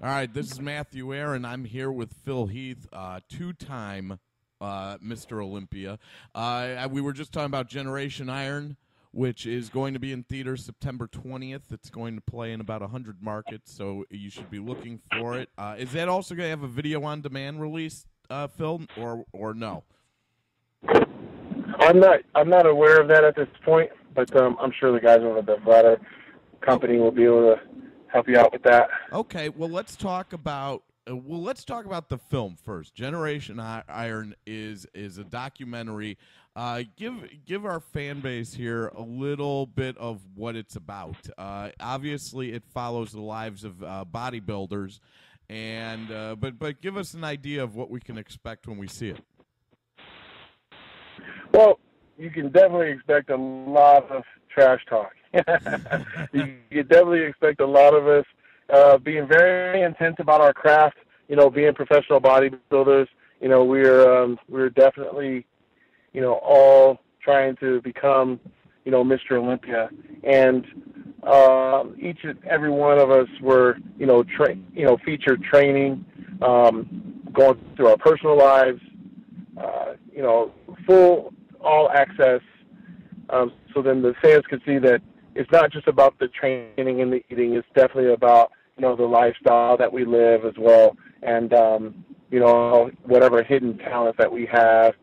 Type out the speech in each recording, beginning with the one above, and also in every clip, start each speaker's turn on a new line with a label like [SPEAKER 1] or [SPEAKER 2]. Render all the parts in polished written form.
[SPEAKER 1] All right, this is Matthew Aaron. I'm here with Phil Heath, two-time Mr. Olympia. We were just talking about Generation Iron, which is going to be in theaters September 20th. It's going to play in about 100 markets, so you should be looking for it. Is that also going to have a video-on-demand release, Phil, or no?
[SPEAKER 2] I'm not aware of that at this point, but I'm sure the guys over at the Vlada company will be able to help you out with that.
[SPEAKER 1] Okay, well let's talk about the film first. Generation Iron is a documentary. Give our fan base here a little bit of what it's about. Obviously, it follows the lives of bodybuilders, and but give us an idea of what we can expect when we see it.
[SPEAKER 2] Well, you can definitely expect a lot of trash talk. You can definitely expect a lot of us being very intense about our craft. You know, being professional bodybuilders. You know, we're definitely, you know, all trying to become, you know, Mr. Olympia, and each and every one of us were, you know, featured training, going through our personal lives, you know, full all access. So then the fans could see that it's not just about the training and the eating. It's definitely about, you know, the lifestyle that we live as well, and you know, whatever hidden talent that we have,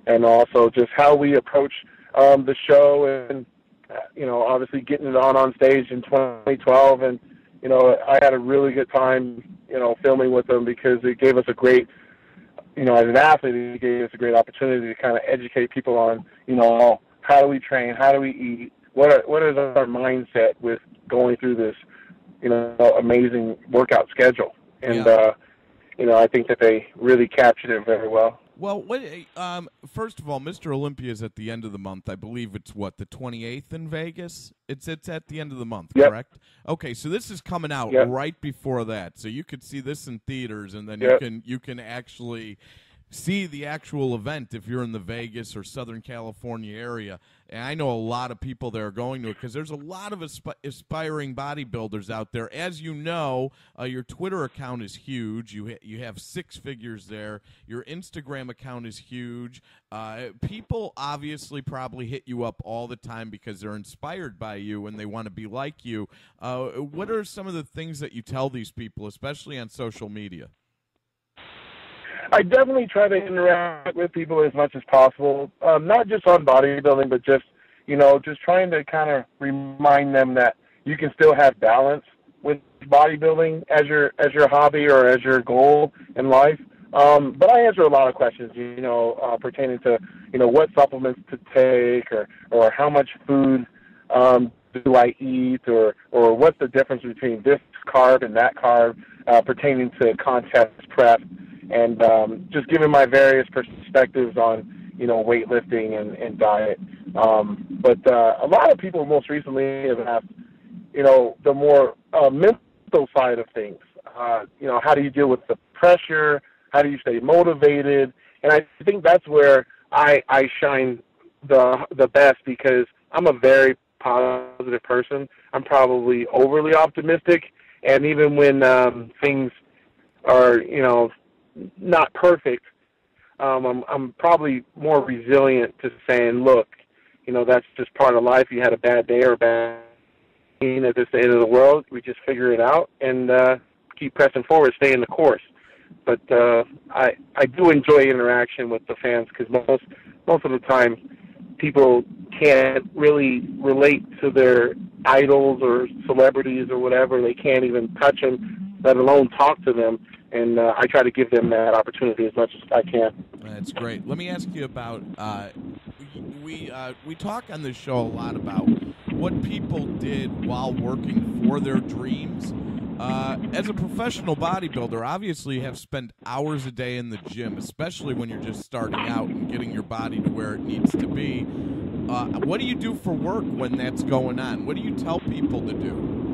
[SPEAKER 2] and also just how we approach the show, and you know, obviously getting it on stage in 2012, and you know, I had a really good time, you know, filming with them because it gave us a great, you know, as an athlete, it gave us a great opportunity to kind of educate people on, you know, how do we train, how do we eat, what is our mindset with going through this, you know, amazing workout schedule. And, you know, I think that they really captured it very well.
[SPEAKER 1] Well, first of all, Mr. Olympia is at the end of the month. I believe it's, what, the 28th in Vegas? It's at the end of the month, correct? Okay, so this is coming out right before that. So you could see this in theaters, and then you can actually see the actual event if you're in the Vegas or Southern California area. And I know a lot of people that are going to it because there's a lot of aspiring bodybuilders out there. As you know, your Twitter account is huge. You have 6 figures there. Your Instagram account is huge. People obviously probably hit you up all the time because they're inspired by you and they want to be like you. What are some of the things that you tell these people, especially on social media?
[SPEAKER 2] I definitely try to interact with people as much as possible, not just on bodybuilding, but just, you know, just trying to kind of remind them that you can still have balance with bodybuilding as your hobby or as your goal in life. But I answer a lot of questions, you know, pertaining to, you know, what supplements to take, or how much food do I eat, or what's the difference between this carb and that carb, pertaining to contest prep. And just giving my various perspectives on, you know, weightlifting and diet. But a lot of people most recently have asked, you know, the more mental side of things. You know, how do you deal with the pressure? How do you stay motivated? And I think that's where I shine the best, because I'm a very positive person. I'm probably overly optimistic. And even when things are, you know, not perfect, I'm probably more resilient to saying, look, you know, that's just part of life. You had a bad day or a bad day at this end of the world. We just figure it out and keep pressing forward, stay in the course. But I do enjoy interaction with the fans, because most of the time people can't really relate to their idols or celebrities or whatever. They can't even touch them, let alone talk to them. And I try to give them that opportunity as much as I can.
[SPEAKER 1] That's great. Let me ask you about, we talk on this show a lot about what people did while working for their dreams. As a professional bodybuilder, obviously you have spent hours a day in the gym, especially when you're just starting out and getting your body to where it needs to be. What do you do for work when that's going on? What do you tell people to do?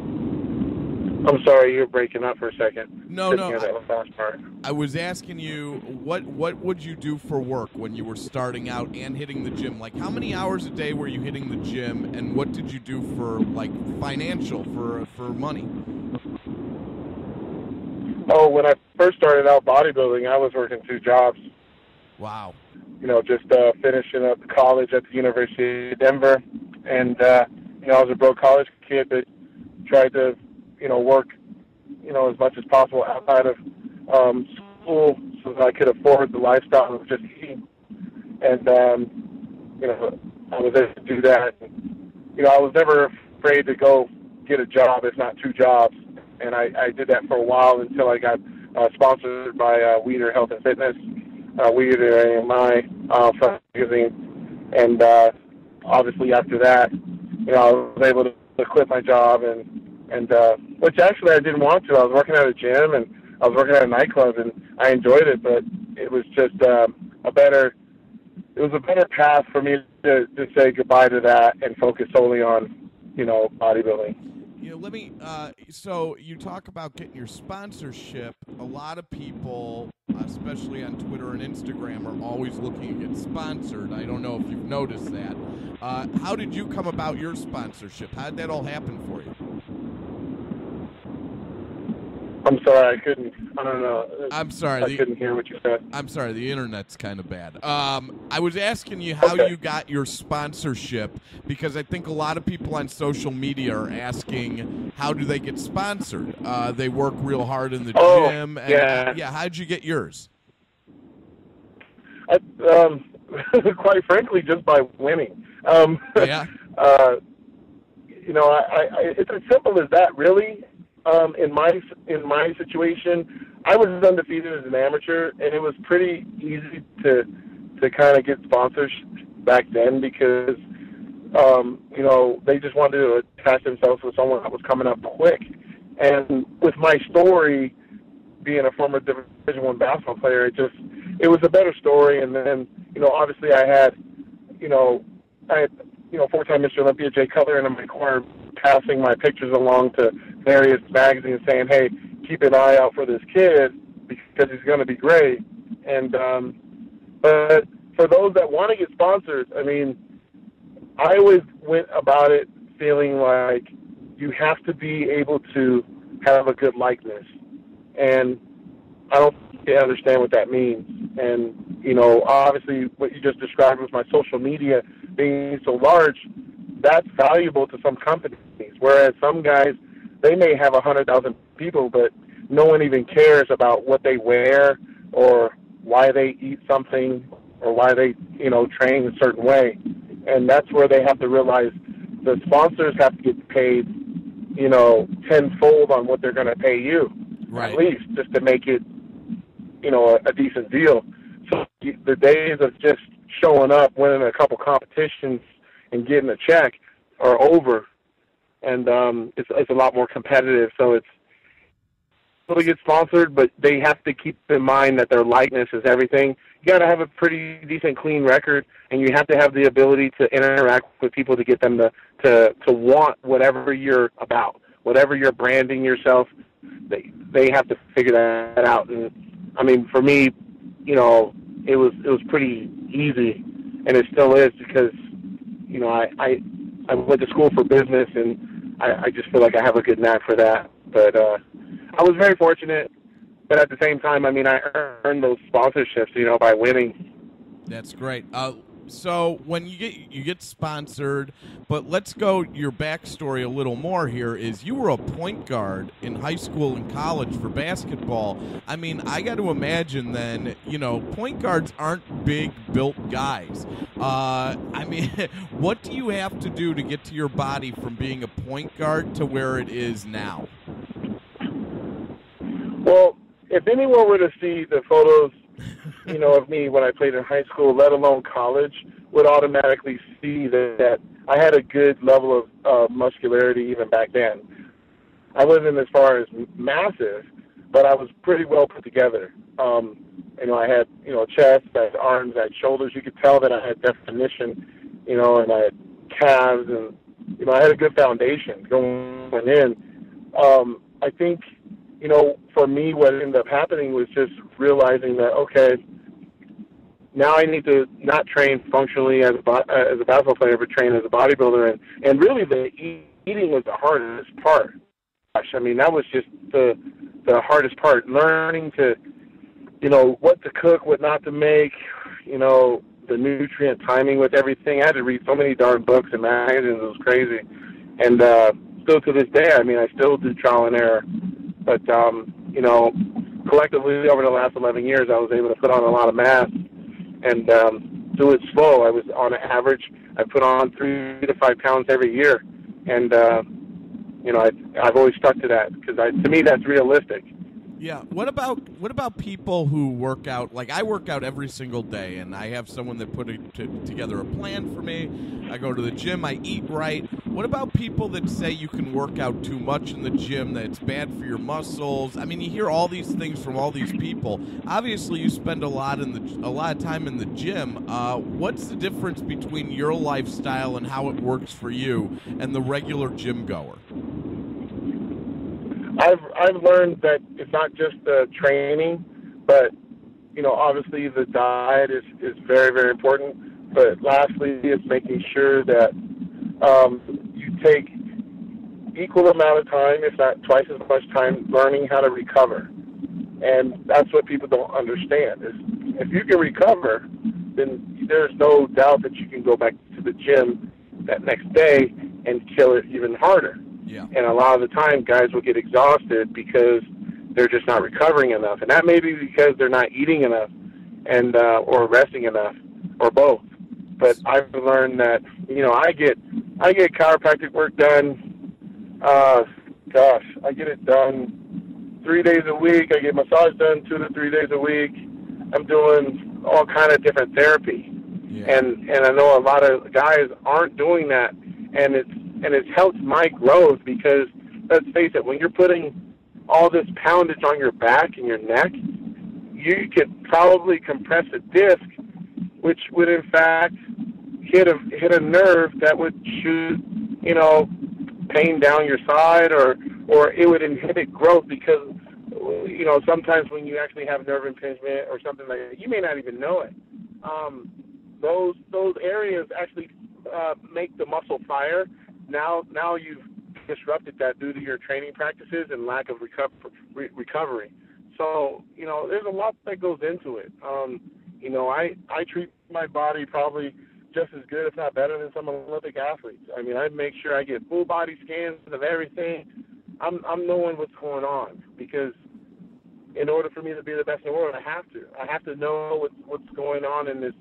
[SPEAKER 2] I'm sorry, you're breaking up for a second.
[SPEAKER 1] No.
[SPEAKER 2] Hear that last part.
[SPEAKER 1] I was asking you, what would you do for work when you were starting out and hitting the gym? Like, how many hours a day were you hitting the gym, and what did you do for, like, financial, for money?
[SPEAKER 2] Oh, when I first started out bodybuilding, I was working 2 jobs.
[SPEAKER 1] Wow.
[SPEAKER 2] You know, just finishing up college at the University of Denver. And, you know, I was a broke college kid, but tried to, you know, work, you know, as much as possible outside of school so that I could afford the lifestyle of just eating. And, you know, I was able to do that. You know, I was never afraid to go get a job, if not 2 jobs. And I did that for a while until I got sponsored by Weider Health and Fitness, Weider AMI from magazine. And obviously after that, you know, I was able to quit my job, and which actually I didn't want to. I was working at a gym and I was working at a nightclub, and I enjoyed it, but it was just a better path for me to say goodbye to that and focus solely on, you know, bodybuilding.
[SPEAKER 1] You know, let me. So you talk about getting your sponsorship. A lot of people, especially on Twitter and Instagram, are always looking to get sponsored. I don't know if you've noticed that. How did you come about your sponsorship? How did that all happen for you?
[SPEAKER 2] I'm sorry, I don't know.
[SPEAKER 1] I'm sorry.
[SPEAKER 2] I couldn't hear what you said.
[SPEAKER 1] I'm sorry, the internet's kind of bad. I was asking you how you got your sponsorship, because I think a lot of people on social media are asking, how do they get sponsored? They work real hard in the gym. And, yeah, how'd you get yours?
[SPEAKER 2] Quite frankly, just by winning.
[SPEAKER 1] Yeah.
[SPEAKER 2] You know, it's as simple as that, really. In my situation, I was undefeated as an amateur, and it was pretty easy to kind of get sponsors back then because you know, they just wanted to attach themselves with someone that was coming up quick. And with my story being a former Division I basketball player, it was a better story. And then, you know, obviously I had 4-time Mr. Olympia Jay Cutler in my corner, passing my pictures along to various magazines saying, hey, keep an eye out for this kid because he's going to be great. And but for those that want to get sponsors, I mean, I always went about it feeling like you have to be able to have a good likeness. And I don't understand what that means. And, you know, obviously what you just described with my social media being so large, that's valuable to some companies, whereas some guys, they may have 100,000 people, but no one even cares about what they wear or why they eat something or why they, you know, train a certain way. And that's where they have to realize the sponsors have to get paid, you know, tenfold on what they're going to pay you, right, at least, just to make it, you know, a decent deal. So the days of just showing up, winning a couple competitions, and getting a check are over, and it's a lot more competitive. So it's really get sponsored, but they have to keep in mind that their likeness is everything. You got to have a pretty decent, clean record, and you have to have the ability to interact with people to get them to want whatever you're about, whatever you're branding yourself. They have to figure that out. And I mean, for me, you know, it was pretty easy, and it still is because, you know, I went to school for business, and I just feel like I have a good knack for that. But I was very fortunate, but at the same time, I mean, I earned those sponsorships, you know, by winning.
[SPEAKER 1] That's great. So when you get sponsored, but let's go your backstory a little more here. Is you were a point guard in high school and college for basketball. I mean, I got to imagine then, you know, point guards aren't big built guys. I mean, what do you have to do to get to your body from being a point guard to where it is now?
[SPEAKER 2] Well, if anyone were to see the photos, you know, of me when I played in high school, let alone college, would automatically see that I had a good level of muscularity even back then. I wasn't as far as massive, but I was pretty well put together. You know, I had, you know, chest, I had arms, I had shoulders. You could tell that I had definition, you know, and I had calves, and, you know, I had a good foundation going in. I think, you know, for me, what ended up happening was just realizing that, okay, now I need to not train functionally as a basketball player, but train as a bodybuilder. And really the eating was the hardest part. Gosh, I mean, that was just the the hardest part, learning to, you know, what to cook, what not to make, you know, the nutrient timing with everything. I had to read so many darn books and magazines. It was crazy. And still to this day, I mean, I still do trial and error. But, you know, collectively over the last 11 years, I was able to put on a lot of mass and do it slow. I was on average, I put on 3 to 5 pounds every year. And, you know, I've always stuck to that because to me, that's realistic.
[SPEAKER 1] Yeah. What about people who work out? Like, I work out every single day, and I have someone that put together a plan for me. I go to the gym. I eat right. What about people that say you can work out too much in the gym, that it's bad for your muscles? I mean, you hear all these things from all these people. Obviously, you spend a lot of time in the gym. What's the difference between your lifestyle and how it works for you and the regular gym goer?
[SPEAKER 2] I've learned that it's not just the training, but, you know, obviously the diet is very, very important. But lastly, it's making sure that you take equal amount of time, if not twice as much time, learning how to recover. And that's what people don't understand is if you can recover, then there's no doubt that you can go back to the gym that next day and kill it even harder.
[SPEAKER 1] Yeah.
[SPEAKER 2] And a lot of the time, guys will get exhausted because they're just not recovering enough, and that may be because they're not eating enough, and or resting enough, or both. But I've learned that, you know, I get chiropractic work done. I get it done 3 days a week. I get massage done 2 to 3 days a week. I'm doing all kind of different therapy, and I know a lot of guys aren't doing that, and it's helped my growth because, let's face it, when you're putting all this poundage on your back and your neck, you could probably compress a disc, which would in fact hit a nerve that would shoot, you know, pain down your side, or it would inhibit growth because, you know, sometimes when you actually have nerve impingement or something like that, you may not even know it. Those areas actually make the muscle fire. Now you've disrupted that due to your training practices and lack of recovery. So, you know, there's a lot that goes into it. You know, I treat my body probably just as good, if not better, than some Olympic athletes. I mean, I make sure I get full body scans of everything. I'm knowing what's going on because in order for me to be the best in the world, I have to know what's going on in this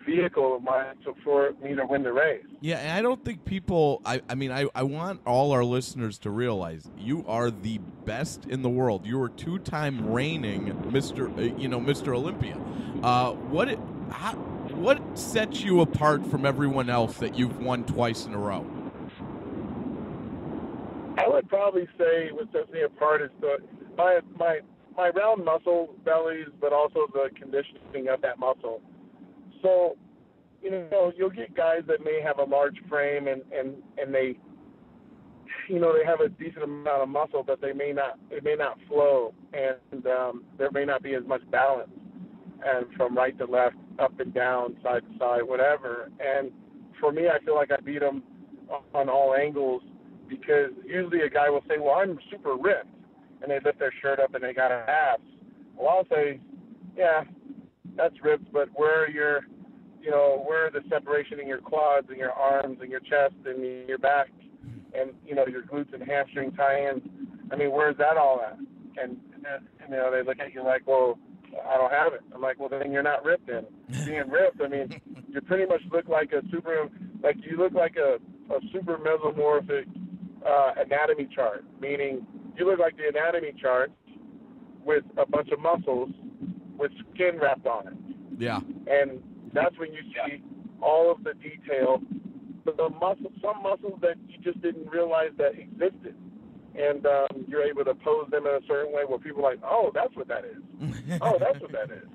[SPEAKER 2] vehicle of mine for me to win the race.
[SPEAKER 1] Yeah, and I don't think people, I want all our listeners to realize you are the best in the world. You are 2-time reigning Mr. Olympia. What sets you apart from everyone else that you've won twice in a row?
[SPEAKER 2] I would probably say what sets me apart is my round muscle bellies, but also the conditioning of that muscle. So, you know, you'll get guys that may have a large frame and they, you know, they have a decent amount of muscle, but it may not flow, and there may not be as much balance, and from right to left, up and down, side to side, whatever. And for me, I feel like I beat them on all angles because usually a guy will say, well, I'm super ripped, and they lift their shirt up and they got abs. Well, I'll say, yeah, that's ripped, but where are the separation in your quads and your arms and your chest and your back and, you know, your glutes and hamstring tie-ins? I mean, where's that all at? And you know, they look at you like, well, I don't have it. I'm like, well, then you're not ripped then. Being ripped, I mean, you pretty much look like a super mesomorphic anatomy chart, meaning you look like the anatomy chart with a bunch of muscles with skin wrapped on it.
[SPEAKER 1] Yeah.
[SPEAKER 2] And that's when you see all of the detail, some muscles that you just didn't realize that existed. And you're able to pose them in a certain way where people are like, oh, that's what that is. Oh, that's what that is.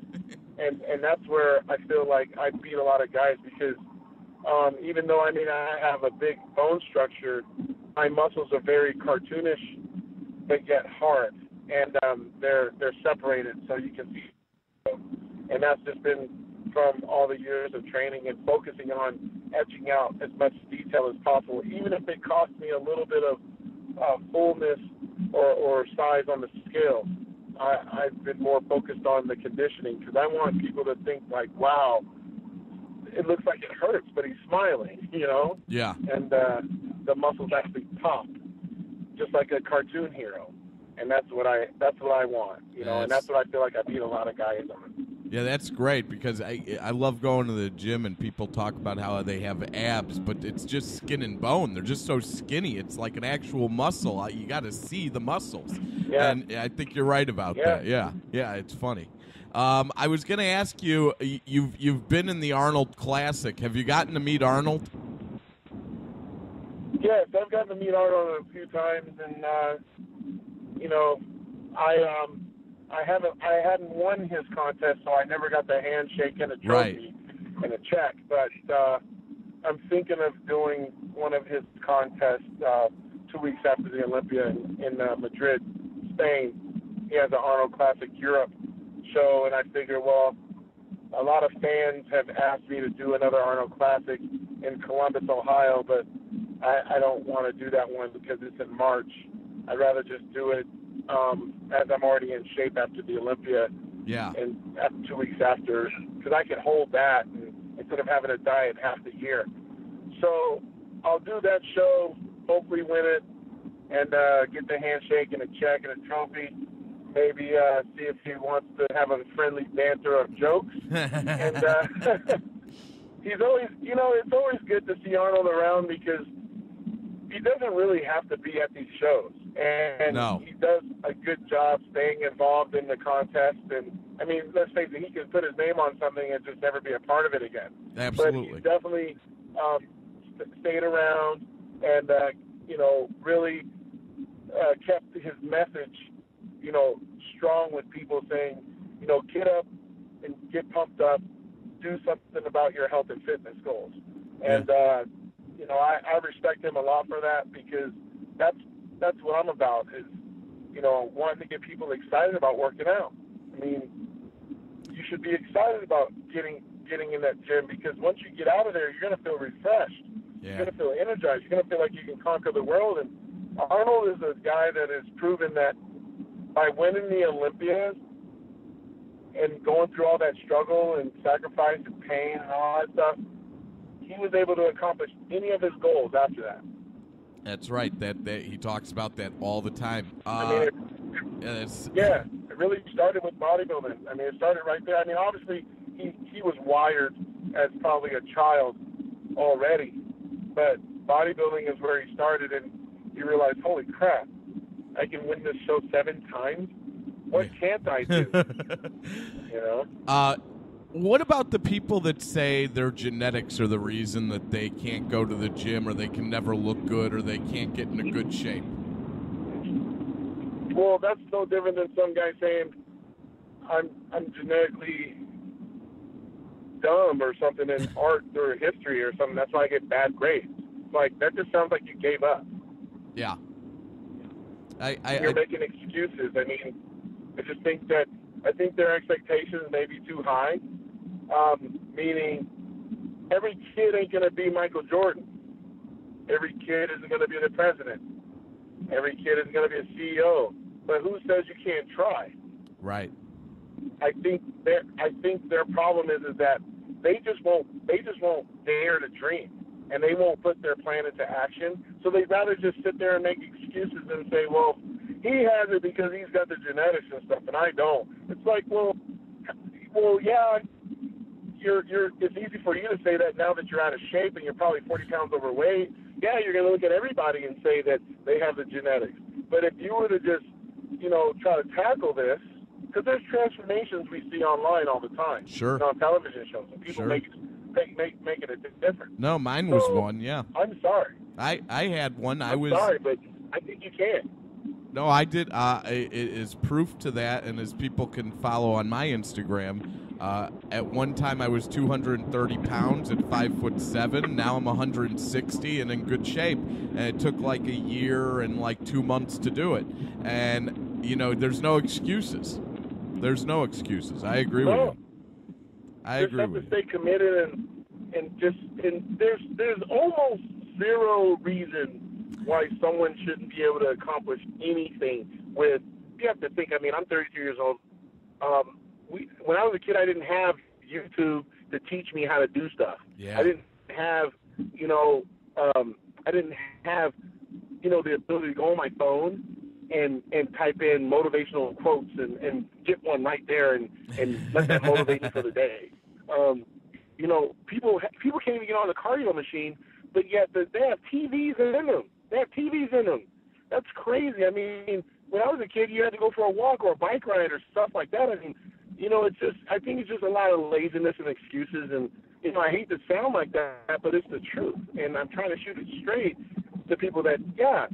[SPEAKER 2] And that's where I feel like I beat a lot of guys because even though I have a big bone structure, my muscles are very cartoonish but yet hard. And they're separated so you can see. And that's just been from all the years of training and focusing on etching out as much detail as possible, even if it costs me a little bit of fullness or size on the scale. I've been more focused on the conditioning because I want people to think like, wow, it looks like it hurts, but he's smiling, you know?
[SPEAKER 1] Yeah.
[SPEAKER 2] And the muscles actually pop, just like a cartoon hero. And that's what I want, you know, and that's what I feel like I beat a lot of guys on.
[SPEAKER 1] Yeah, that's great because I love going to the gym and people talk about how they have abs, but it's just skin and bone. They're just so skinny. It's like an actual muscle. You got to see the muscles.
[SPEAKER 2] Yeah.
[SPEAKER 1] And I think you're right about that. Yeah, it's funny. I was going to ask you, you've been in the Arnold Classic. Have you gotten to meet Arnold?
[SPEAKER 2] Yes, I've gotten to meet Arnold a few times, and you know, I hadn't won his contest, so I never got the handshake and a trophy and a check. But I'm thinking of doing one of his contests 2 weeks after the Olympia in Madrid, Spain. He has an Arnold Classic Europe show, and I figure, well, a lot of fans have asked me to do another Arnold Classic in Columbus, Ohio, but I don't want to do that one because it's in March. I'd rather just do it as I'm already in shape after the Olympia.
[SPEAKER 1] Yeah.
[SPEAKER 2] And 2 weeks after, because I can hold that instead of having to diet half the year. So I'll do that show, hopefully win it, and get the handshake and a check and a trophy. Maybe see if he wants to have a friendly banter of jokes. And he's always, you know, it's always good to see Arnold around because he doesn't really have to be at these shows. And he does a good job staying involved in the contest. And, I mean, let's face it, he can put his name on something and just never be a part of it again.
[SPEAKER 1] Absolutely.
[SPEAKER 2] But he's definitely stayed around and, you know, really kept his message, you know, strong with people saying, you know, get up and get pumped up, do something about your health and fitness goals. And, you know, I respect him a lot for that because that's what I'm about is, you know, wanting to get people excited about working out. I mean, you should be excited about getting in that gym because once you get out of there, you're going to feel refreshed. Yeah. You're going to feel energized. You're going to feel like you can conquer the world. And Arnold is a guy that has proven that by winning the Olympias and going through all that struggle and sacrifice and pain and all that stuff, he was able to accomplish any of his goals after that.
[SPEAKER 1] That's right. That he talks about that all the time.
[SPEAKER 2] I mean, it really started with bodybuilding. I mean, it started right there. I mean, obviously, he was wired as probably a child already, but bodybuilding is where he started, and he realized, holy crap, I can win this show 7 times? What can't I do? You know?
[SPEAKER 1] What about the people that say their genetics are the reason that they can't go to the gym or they can never look good or they can't get in a good shape?
[SPEAKER 2] Well, that's no different than some guy saying I'm genetically dumb or something in art or history or something. That's why I get bad grades. Like, that just sounds like you gave up.
[SPEAKER 1] Yeah.
[SPEAKER 2] You're making excuses. I mean, I think their expectations may be too high. Meaning every kid ain't going to be Michael Jordan. Every kid isn't going to be the president. Every kid isn't going to be a CEO. But who says you can't try?
[SPEAKER 1] Right.
[SPEAKER 2] I think their problem is that they just won't dare to dream, and they won't put their plan into action. So they'd rather just sit there and make excuses and say, well, he has it because he's got the genetics and stuff, and I don't. It's like, well, yeah. It's easy for you to say that now that you're out of shape and you're probably 40 pounds overweight. Yeah, you're going to look at everybody and say that they have the genetics. But if you were to just, you know, try to tackle this, because there's transformations we see online all the time.
[SPEAKER 1] Sure.
[SPEAKER 2] On television shows. And people make it a difference.
[SPEAKER 1] No, mine was one, yeah.
[SPEAKER 2] I'm sorry.
[SPEAKER 1] I had one.
[SPEAKER 2] I'm sorry, but I think you can.
[SPEAKER 1] No, I did. It is proof to that, and as people can follow on my Instagram, at one time I was 230 pounds at 5'7". Now I'm 160 and in good shape. And it took like a year and like 2 months to do it. And, you know, there's no excuses. There's no excuses. I agree with you. I agree with you.
[SPEAKER 2] Stay committed and there's almost zero reason why someone shouldn't be able to accomplish anything with, you have to think, I mean, I'm 32 years old. When I was a kid, I didn't have YouTube to teach me how to do stuff.
[SPEAKER 1] Yeah.
[SPEAKER 2] I didn't have, the ability to go on my phone and type in motivational quotes and get one right there and let that motivate me for the day. People can't even get on the cardio machine, but yet they have TVs in them. They have TVs in them. That's crazy. I mean, when I was a kid, you had to go for a walk or a bike ride or stuff like that. I mean, I think it's just a lot of laziness and excuses. And, I hate to sound like that, but it's the truth. And I'm trying to shoot it straight to people that, yeah,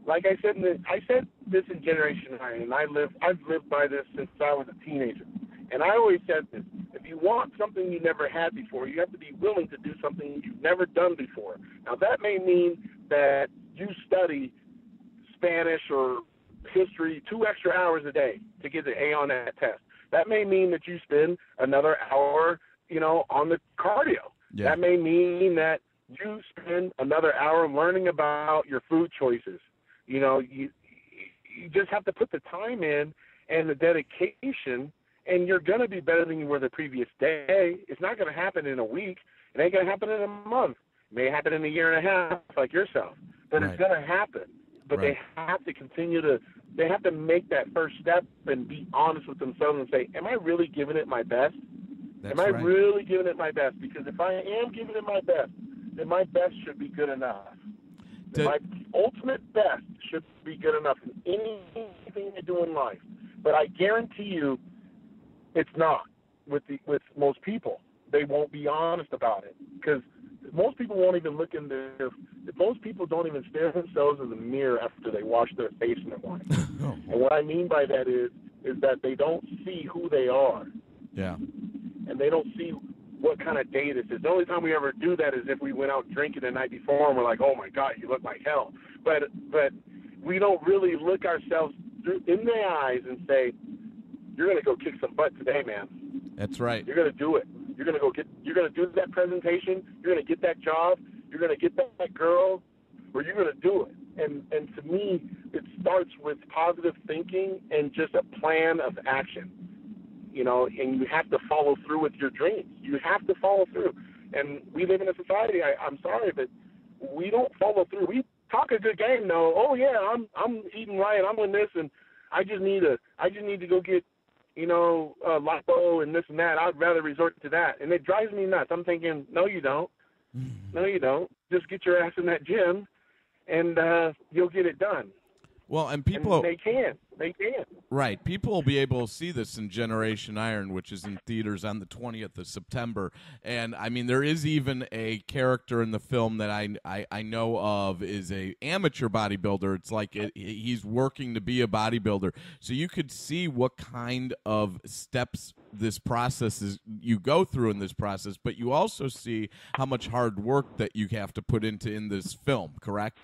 [SPEAKER 2] like I said, I said this in Generation 9, and I've lived by this since I was a teenager. And I always said this: if you want something you never had before, you have to be willing to do something you've never done before. Now, that may mean that you study Spanish or history 2 extra hours a day to get the A on that test. That may mean that you spend another hour, on the cardio. Yeah. That may mean that you spend another hour learning about your food choices. You just have to put the time in and the dedication, and you're going to be better than you were the previous day. It's not going to happen in a week. It ain't going to happen in a month. It may happen in a year and a half, like yourself. But It's going to happen. But They have to continue to – they have to make that first step and be honest with themselves and say, am I really giving it my best? Am I really giving it my best? Because if I am giving it my best, then my best should be good enough. My ultimate best should be good enough in anything you do in life. But I guarantee you it's not with most people. They won't be honest about it because most people won't even look in most people don't even stare themselves in the mirror after they wash their face in the morning. And what I mean by that is that they don't see who they are.
[SPEAKER 1] Yeah.
[SPEAKER 2] And they don't see what kind of day this is. The only time we ever do that is if we went out drinking the night before and we're like, oh, my God, you look like hell. But we don't really look ourselves in the eyes and say, you're going to go kick some butt today, man.
[SPEAKER 1] That's right.
[SPEAKER 2] You're going to do it. You're going to do that presentation. You're going to get that job. You're going to get that girl, or you're going to do it. And to me, it starts with positive thinking and just a plan of action. And you have to follow through with your dreams. You have to follow through. And we live in a society, I'm sorry, but we don't follow through. We talk a good game, though. Oh, yeah, I'm eating right. I'm doing this, and I just need to go get, lipo and this and that. I'd rather resort to that. And it drives me nuts. I'm thinking, no, you don't. No, you don't. Just get your ass in that gym, and you'll get it done.
[SPEAKER 1] Well, and people...
[SPEAKER 2] And they can.
[SPEAKER 1] Right. People will be able to see this in Generation Iron, which is in theaters on the 20th of September. And, I mean, there is even a character in the film that I know of is a amateur bodybuilder. It's like he's working to be a bodybuilder. So you could see what kind of steps this process is you go through in this process, but you also see how much hard work that you have to put in this film, correct?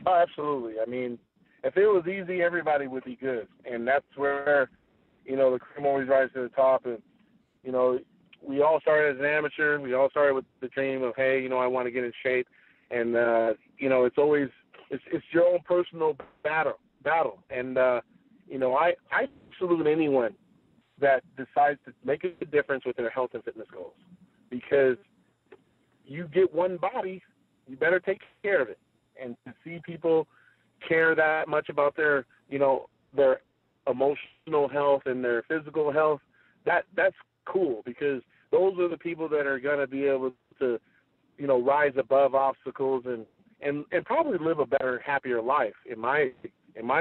[SPEAKER 2] Oh, absolutely. I mean, if it was easy, everybody would be good. And that's where, the cream always rises to the top. And, we all started as an amateur. We all started with the dream of, hey, I want to get in shape. And, it's always, it's your own personal battle. And, I salute anyone that decides to make a difference with their health and fitness goals. Because you get one body, you better take care of it. And to see people care that much about their emotional health and their physical health, that's cool, because those are the people that are going to be able to, rise above obstacles and probably live a better, happier life, in my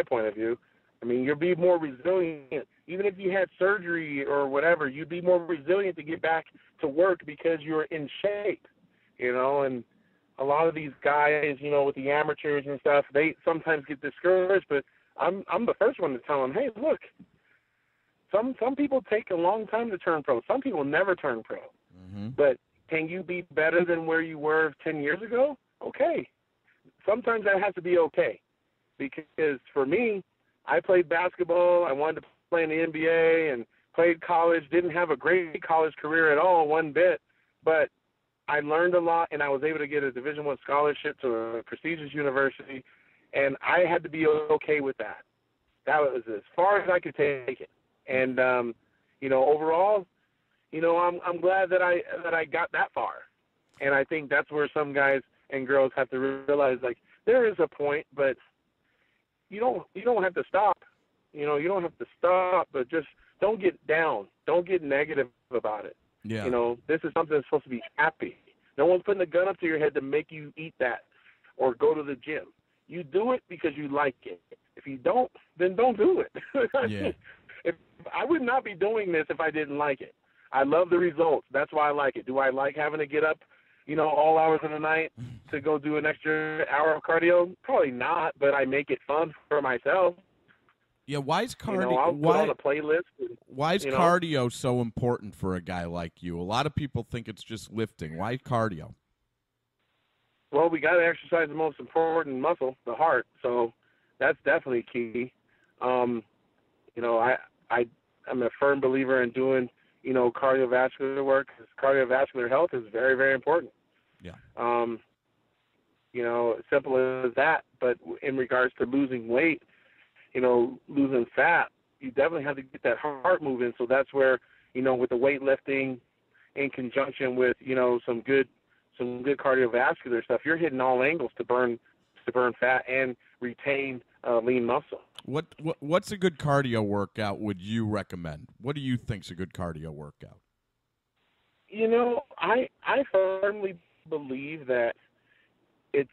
[SPEAKER 2] point of view. I mean, you'll be more resilient. Even if you had surgery or whatever, you'd be more resilient to get back to work because you're in shape, and a lot of these guys, with the amateurs and stuff, they sometimes get discouraged, but I'm the first one to tell them, hey, look, some people take a long time to turn pro. Some people never turn pro. Mm-hmm. But can you be better than where you were 10 years ago? Okay. Sometimes that has to be okay, because for me, I played basketball. I wanted to play in the NBA and played college, didn't have a great college career at all, one bit, but I learned a lot, and I was able to get a Division I scholarship to a prestigious university, and I had to be okay with that. That was as far as I could take it. And overall, I'm glad that I got that far. And I think that's where some guys and girls have to realize, like, there is a point, but you don't have to stop. You don't have to stop, but just don't get down. Don't get negative about it.
[SPEAKER 1] Yeah.
[SPEAKER 2] This is something that's supposed to be happy. No one's putting a gun up to your head to make you eat that or go to the gym. You do it because you like it. If you don't, then don't do it.
[SPEAKER 1] Yeah.
[SPEAKER 2] I would not be doing this if I didn't like it. I love the results. That's why I like it. Do I like having to get up, all hours of the night to go do an extra hour of cardio? Probably not, but I make it fun for myself.
[SPEAKER 1] Yeah, why is cardio?
[SPEAKER 2] I'll put on a playlist.
[SPEAKER 1] Why is cardio so important for a guy like you? A lot of people think it's just lifting. Why cardio?
[SPEAKER 2] Well, we got to exercise the most important muscle, the heart. So that's definitely key. I'm a firm believer in doing, cardiovascular work. Cardiovascular health is very, very important.
[SPEAKER 1] Yeah.
[SPEAKER 2] Simple as that. But in regards to losing weight, losing fat, you definitely have to get that heart moving. So that's where, with the weightlifting in conjunction with, some good cardiovascular stuff, you're hitting all angles to burn fat and retain lean muscle.
[SPEAKER 1] What's a good cardio workout would you recommend? What do you think's a good cardio workout?
[SPEAKER 2] I firmly believe that it's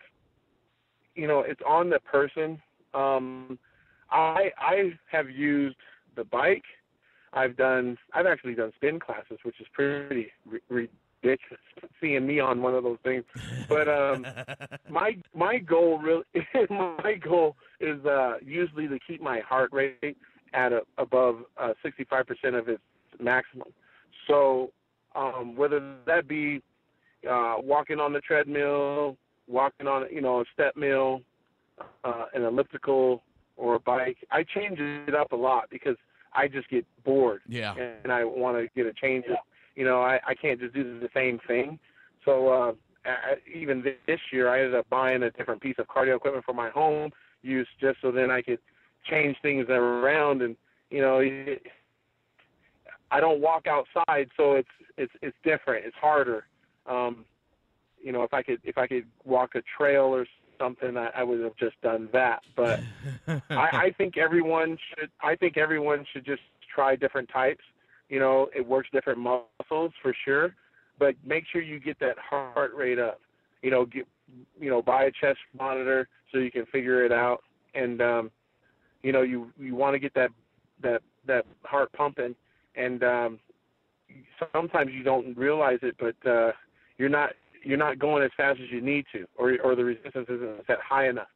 [SPEAKER 2] on the person. I have used the bike. I've actually done spin classes, which is pretty ridiculous, seeing me on one of those things. But my goal is usually to keep my heart rate at above 65% of its maximum. So whether that be walking on the treadmill, walking on a step mill, an elliptical, or a bike, I change it up a lot because I just get bored.
[SPEAKER 1] Yeah.
[SPEAKER 2] And I want to get a change. I can't just do the same thing. So even this year, I ended up buying a different piece of cardio equipment for my home use just so then I could change things around. And, I don't walk outside, so it's different. It's harder. If I could walk a trail or something, I would have just done that. But I think everyone should just try different types. It works different muscles for sure, but make sure you get that heart rate up. Buy a chest monitor so you can figure it out, and you want to get that heart pumping, and sometimes you don't realize it, but you're not going as fast as you need to, or the resistance isn't set high enough.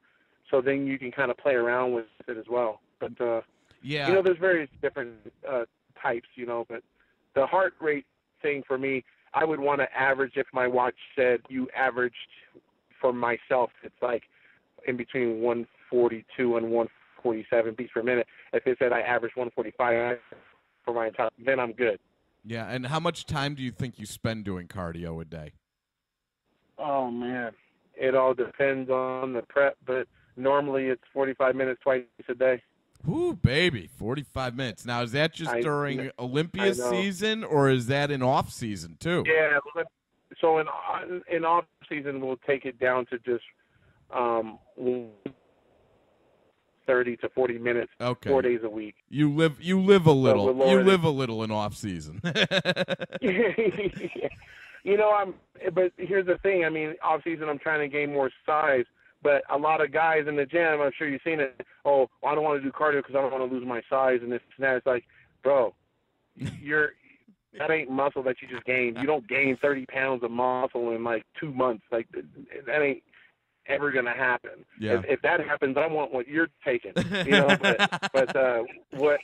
[SPEAKER 2] So then you can kind of play around with it as well. But there's various different types, but the heart rate thing for me, I would want to average. If my watch said you averaged for myself, it's like in between 142 and 147 beats per minute. If it said I averaged 145 for my entire, then I'm good.
[SPEAKER 1] Yeah, and how much time do you think you spend doing cardio a day?
[SPEAKER 2] Oh, man. It all depends on the prep, but normally it's 45 minutes twice a day.
[SPEAKER 1] Ooh, baby, 45 minutes. Now, is that just during Olympia season, or is that in off season too?
[SPEAKER 2] Yeah, so in off season, we'll take it down to just 30 to 40 minutes, 4 days a week.
[SPEAKER 1] You live a little. You live a little in off season.
[SPEAKER 2] But here's the thing. I mean, off season, I'm trying to gain more size. But a lot of guys in the gym, I'm sure you've seen it. Oh, I don't want to do cardio because I don't want to lose my size and this and that. It's like, bro, that ain't muscle that you just gained. You don't gain 30 pounds of muscle in like 2 months. Like that ain't ever gonna happen.
[SPEAKER 1] Yeah.
[SPEAKER 2] If that happens, I want what you're taking. But what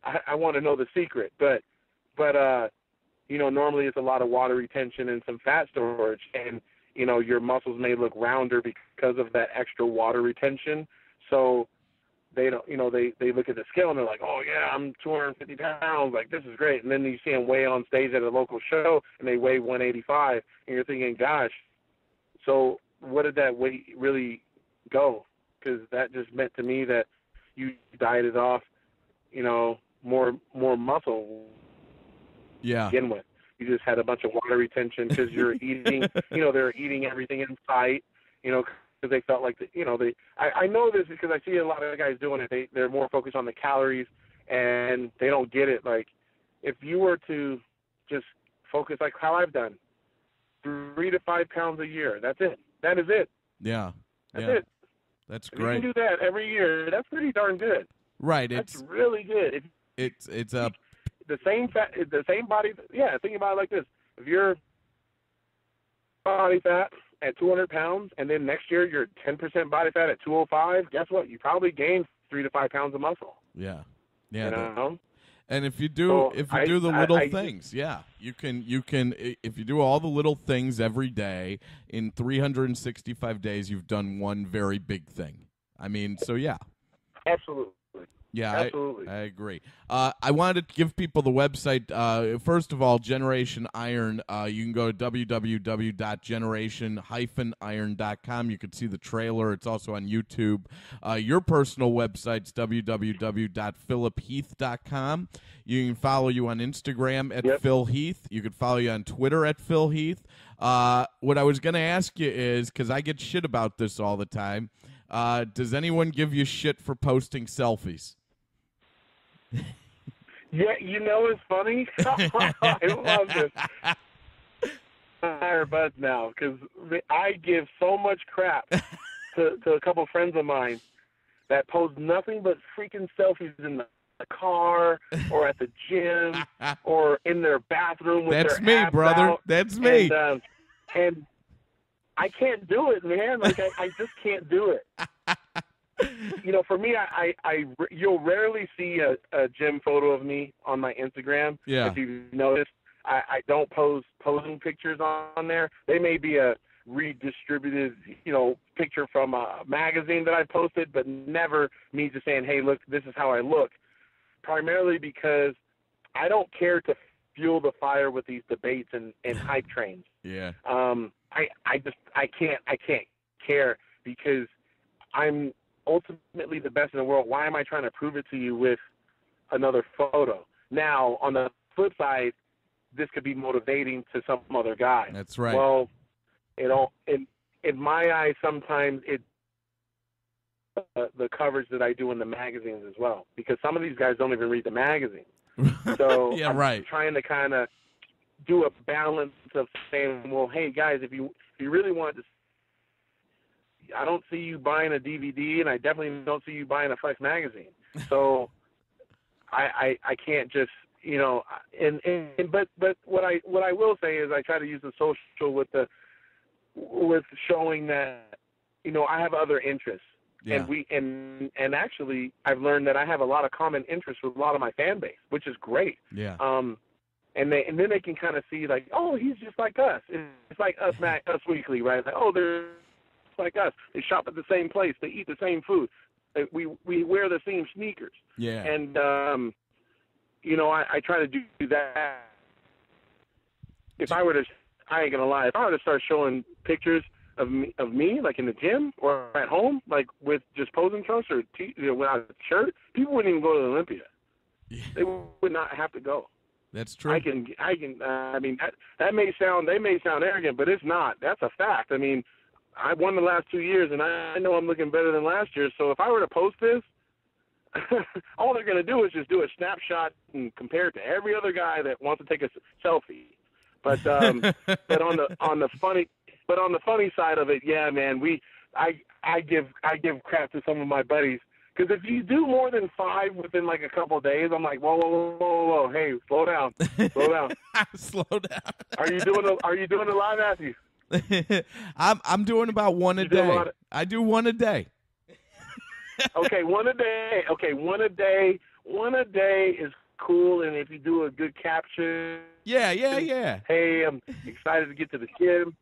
[SPEAKER 2] I want to know the secret. But normally it's a lot of water retention and some fat storage, and your muscles may look rounder because of that extra water retention. So they don't, they look at the scale and they're like, oh yeah, I'm 250 pounds, like this is great. And then you see them weigh on stage at a local show and they weigh 185, and you're thinking, gosh, so what did that weight really go? Because that just meant to me that you dieted off, more muscle.
[SPEAKER 1] Yeah.
[SPEAKER 2] To begin with, you just had a bunch of water retention because you're eating, they're eating everything in sight, because they felt like I know this because I see a lot of guys doing it. They're more focused on the calories and they don't get it. Like if you were to just focus like how I've done, 3 to 5 pounds a year, that's it. That is it.
[SPEAKER 1] Yeah.
[SPEAKER 2] That's it.
[SPEAKER 1] That's
[SPEAKER 2] if
[SPEAKER 1] great.
[SPEAKER 2] you can do that every year, that's pretty darn good.
[SPEAKER 1] Right.
[SPEAKER 2] That's really good.
[SPEAKER 1] It's a
[SPEAKER 2] the same body. Yeah, think about it like this: if your body fat at 200 pounds, and then next year you're 10% body fat at 205, guess what? You probably gained 3 to 5 pounds of muscle.
[SPEAKER 1] Yeah. And if you do the little things, you can if you do all the little things every day in 365 days, you've done one very big thing. I mean, so yeah.
[SPEAKER 2] Absolutely.
[SPEAKER 1] Yeah,
[SPEAKER 2] absolutely.
[SPEAKER 1] I agree. I wanted to give people the website. First of all, Generation Iron. You can go to www.generation-iron.com. You can see the trailer. It's also on YouTube. Your personal website's www.philipheath.com. You can follow you on Instagram at Phil Heath. You can follow you on Twitter at Phil Heath. What I was going to ask you is, because I get shit about this all the time, does anyone give you shit for posting selfies?
[SPEAKER 2] Yeah, it's funny. I love this. Higher buzz now because I give so much crap to a couple friends of mine that post nothing but freaking selfies in the car or at the gym or in their bathroom with
[SPEAKER 1] That's
[SPEAKER 2] their
[SPEAKER 1] me, brother.
[SPEAKER 2] out.
[SPEAKER 1] That's me.
[SPEAKER 2] And I can't do it, man. Like I just can't do it. For me, you'll rarely see a gym photo of me on my Instagram.
[SPEAKER 1] Yeah.
[SPEAKER 2] If you've noticed, I don't post posing pictures on there. They may be a redistributed, picture from a magazine that I posted, but never me just saying, hey, look, this is how I look. Primarily because I don't care to fuel the fire with these debates and hype trains.
[SPEAKER 1] Yeah.
[SPEAKER 2] I can't care because I'm ultimately the best in the world. Why am I trying to prove it to you with another photo? Now, on the flip side, this could be motivating to some other guy.
[SPEAKER 1] That's right.
[SPEAKER 2] Well, in my eyes, sometimes the coverage that I do in the magazines as well, because some of these guys don't even read the magazine. So
[SPEAKER 1] yeah,
[SPEAKER 2] I'm
[SPEAKER 1] right.
[SPEAKER 2] trying to kind of do a balance of saying, well, hey guys, if you really want to, I don't see you buying a DVD, and I definitely don't see you buying a Flex magazine. So I can't just but what I will say is I try to use the social with showing that I have other interests.
[SPEAKER 1] Yeah.
[SPEAKER 2] And actually I've learned that I have a lot of common interests with a lot of my fan base, which is great.
[SPEAKER 1] Yeah.
[SPEAKER 2] And then they can kind of see like, oh, he's just like us. It's like us weekly, right? Like, oh, they're like us. They shop at the same place. They eat the same food. We wear the same sneakers.
[SPEAKER 1] Yeah.
[SPEAKER 2] And I try to do that. I ain't gonna lie. If I were to start showing pictures of me, like in the gym or at home, like with just posing trunks or without a shirt, people wouldn't even go to the Olympia.
[SPEAKER 1] Yeah.
[SPEAKER 2] They would not have to go.
[SPEAKER 1] That's true.
[SPEAKER 2] I mean, they may sound arrogant, but it's not. That's a fact. I mean, I won the last 2 years, and I know I'm looking better than last year. So if I were to post this, all they're going to do is just do a snapshot and compare it to every other guy that wants to take a selfie. But but on the funny side of it, yeah, man, I give crap to some of my buddies. Because if you do more than 5 within like a couple of days, I'm like, whoa, hey, slow down.
[SPEAKER 1] Slow down.
[SPEAKER 2] Are you doing a live, Matthew?
[SPEAKER 1] I'm doing about one a day. I do one a day.
[SPEAKER 2] Okay, one a day. One a day is cool, and if you do a good caption.
[SPEAKER 1] Yeah.
[SPEAKER 2] Hey, I'm excited to get to the gym.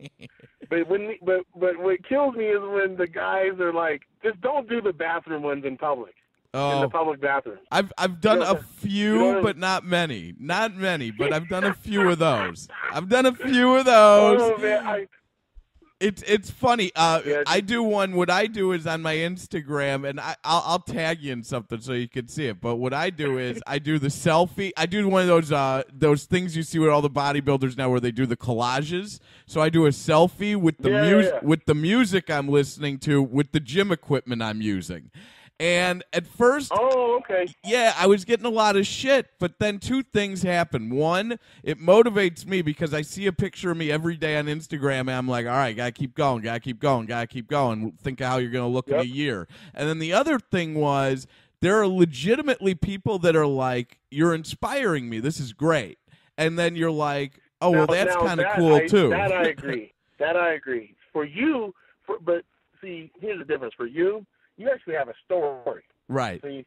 [SPEAKER 2] But what kills me is when the guys are like, just don't do the bathroom ones in public. in the public bathroom.
[SPEAKER 1] I've done a few, but not many. Not many, but I've done a few of those.
[SPEAKER 2] Oh man,
[SPEAKER 1] It's funny. I do one. What I do is on my Instagram, and I'll tag you in something so you can see it. But what I do is I do the selfie. I do one of those things you see with all the bodybuilders now, where they do the collages. So I do a selfie with the with the music I'm listening to, with the gym equipment I'm using. And at first, yeah, I was getting a lot of shit, but then two things happen. One, it motivates me because I see a picture of me every day on Instagram, and I'm like, all right, gotta keep going. Think of how you're going to look in a year. And then the other thing was, there are legitimately people that are like, you're inspiring me. This is great. And then you're like, oh, well, that's kind of cool, too.
[SPEAKER 2] That I agree. For you, but see, here's the difference. For you, you actually have a story,
[SPEAKER 1] right?
[SPEAKER 2] So you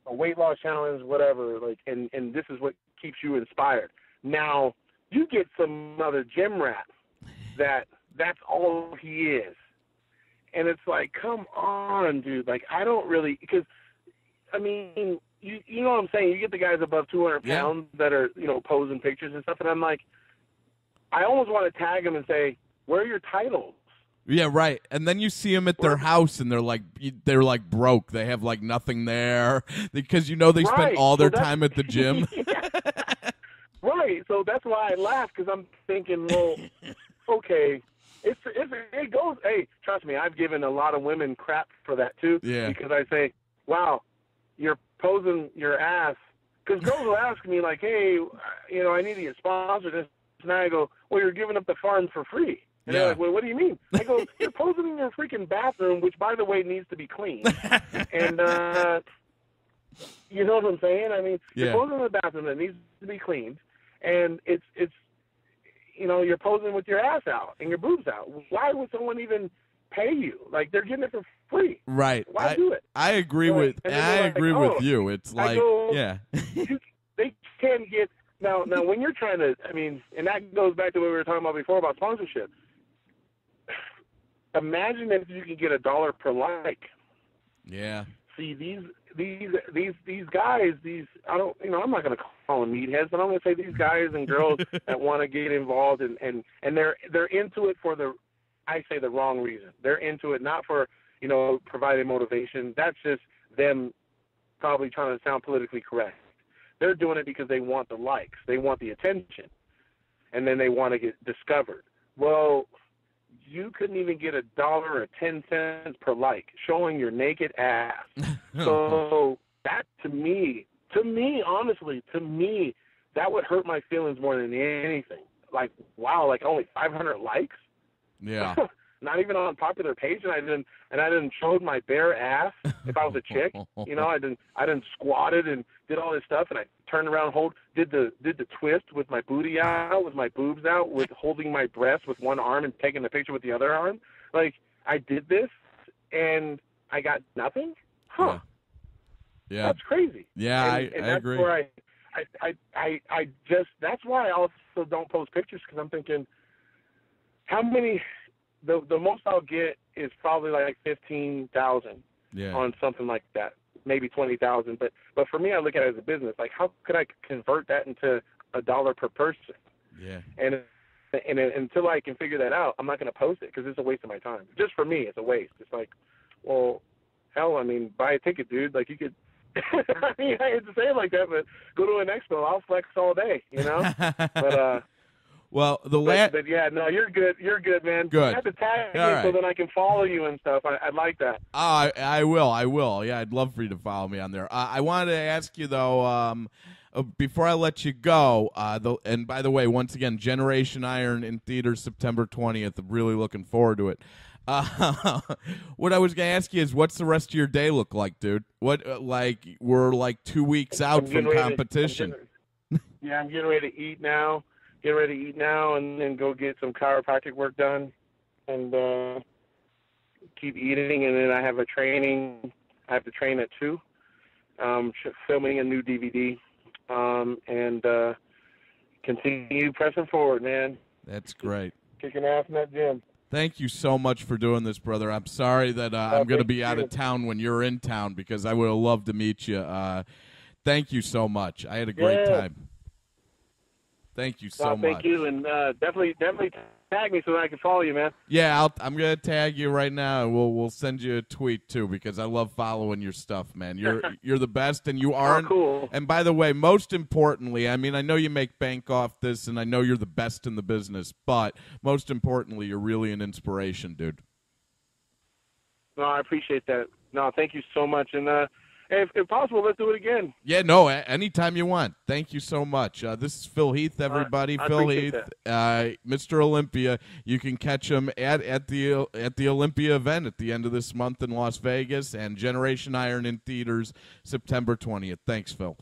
[SPEAKER 2] a weight loss challenge, whatever, like, and this is what keeps you inspired. Now you get some other gym rat that's all he is, and it's like, come on, dude. Like, I don't really, because I mean, you know what I'm saying. You get the guys above 200 pounds that are posing pictures and stuff, and I'm like, I almost want to tag them and say, where are your titles?
[SPEAKER 1] Yeah, right. And then you see them at their house, and they're like broke. They have like nothing there because they spent all their time at the gym.
[SPEAKER 2] Right. So that's why I laugh, because I'm thinking, well, okay, it goes. Hey, trust me, I've given a lot of women crap for that too.
[SPEAKER 1] Yeah.
[SPEAKER 2] Because I say, wow, you're posing your ass. Because girls will ask me like, hey, I need to get sponsored. And I go, well, you're giving up the farm for free. And they're like, well, what do you mean? I go, you're posing in your freaking bathroom, which, by the way, needs to be cleaned. And you know what I'm saying? I mean, you're posing in the bathroom that needs to be cleaned, and it's you're posing with your ass out and your boobs out. Why would someone even pay you? Like, they're getting it for free.
[SPEAKER 1] Right.
[SPEAKER 2] Why do it?
[SPEAKER 1] I agree with you. It's like,
[SPEAKER 2] they can get now when you're trying to, I mean, and that goes back to what we were talking about before about sponsorship. Imagine if you could get $1 per like.
[SPEAKER 1] Yeah.
[SPEAKER 2] See, these guys, I'm not going to call them meatheads, but I'm going to say these guys and girls that want to get involved and they're into it for the wrong reason. They're into it not for, providing motivation. That's just them probably trying to sound politically correct. They're doing it because they want the likes. They want the attention. And then they want to get discovered. Well, you couldn't even get $1 or 10 cents per like showing your naked ass. So that to me, honestly, that would hurt my feelings more than anything. Like, wow, like only 500 likes?
[SPEAKER 1] Yeah.
[SPEAKER 2] Not even on a popular page, and I didn't show my bare ass if I was a chick. I didn't squatted and did all this stuff, and I turned around, did the twist with my booty out, with my boobs out, with holding my breast with one arm and taking the picture with the other arm. Like, I did this, and I got nothing? Huh.
[SPEAKER 1] Yeah.
[SPEAKER 2] That's crazy.
[SPEAKER 1] Yeah,
[SPEAKER 2] and
[SPEAKER 1] I
[SPEAKER 2] that's
[SPEAKER 1] agree.
[SPEAKER 2] Where I just, that's why I also don't post pictures, because I'm thinking, how many... The most I'll get is probably like 15,000 on something like that, maybe 20,000. But for me, I look at it as a business. Like, how could I convert that into $1 per person?
[SPEAKER 1] Yeah.
[SPEAKER 2] And until I can figure that out, I'm not going to post it, because it's a waste of my time. Just for me, it's a waste. It's like, well, hell, I mean, buy a ticket, dude. Like, you could. I mean, I hate to say it like that, but go to an expo. I'll flex all day, But
[SPEAKER 1] well,
[SPEAKER 2] but yeah, no, you're good. You're good, man.
[SPEAKER 1] Good.
[SPEAKER 2] You have to tag me
[SPEAKER 1] right.
[SPEAKER 2] so then I can follow you and stuff. I'd like that.
[SPEAKER 1] I will. Yeah, I'd love for you to follow me on there. I wanted to ask you, though, before I let you go, and by the way, once again, Generation Iron in theaters September 20th. I'm really looking forward to it. What I was going to ask you is, what's the rest of your day look like, dude? We're like 2 weeks out from competition.
[SPEAKER 2] I'm getting ready to eat now. And then go get some chiropractic work done, and keep eating. And then I have a training. I have to train at 2. Filming a new DVD, and continue pressing forward, man.
[SPEAKER 1] That's great.
[SPEAKER 2] Kicking ass in that gym.
[SPEAKER 1] Thank you so much for doing this, brother. I'm sorry that I'm going to be out of town when you're in town because I would have loved to meet you. Thank you so much. I had a great time. Thank you so much.
[SPEAKER 2] Thank you, and definitely tag me so that I can follow you, man.
[SPEAKER 1] Yeah, I'm gonna tag you right now. We'll send you a tweet too because I love following your stuff, man. You're the best, and you aren't.
[SPEAKER 2] Oh, cool.
[SPEAKER 1] And by the way, most importantly, I mean I know you make bank off this, and I know you're the best in the business, but most importantly, you're really an inspiration, dude.
[SPEAKER 2] No, I appreciate that. No, thank you so much, and if possible, let's do it again.
[SPEAKER 1] Yeah, no, anytime you want. Thank you so much. This is Phil Heath, everybody. Phil Heath, Mr. Olympia. You can catch him at the Olympia event at the end of this month in Las Vegas, and Generation Iron in theaters September 20th. Thanks, Phil.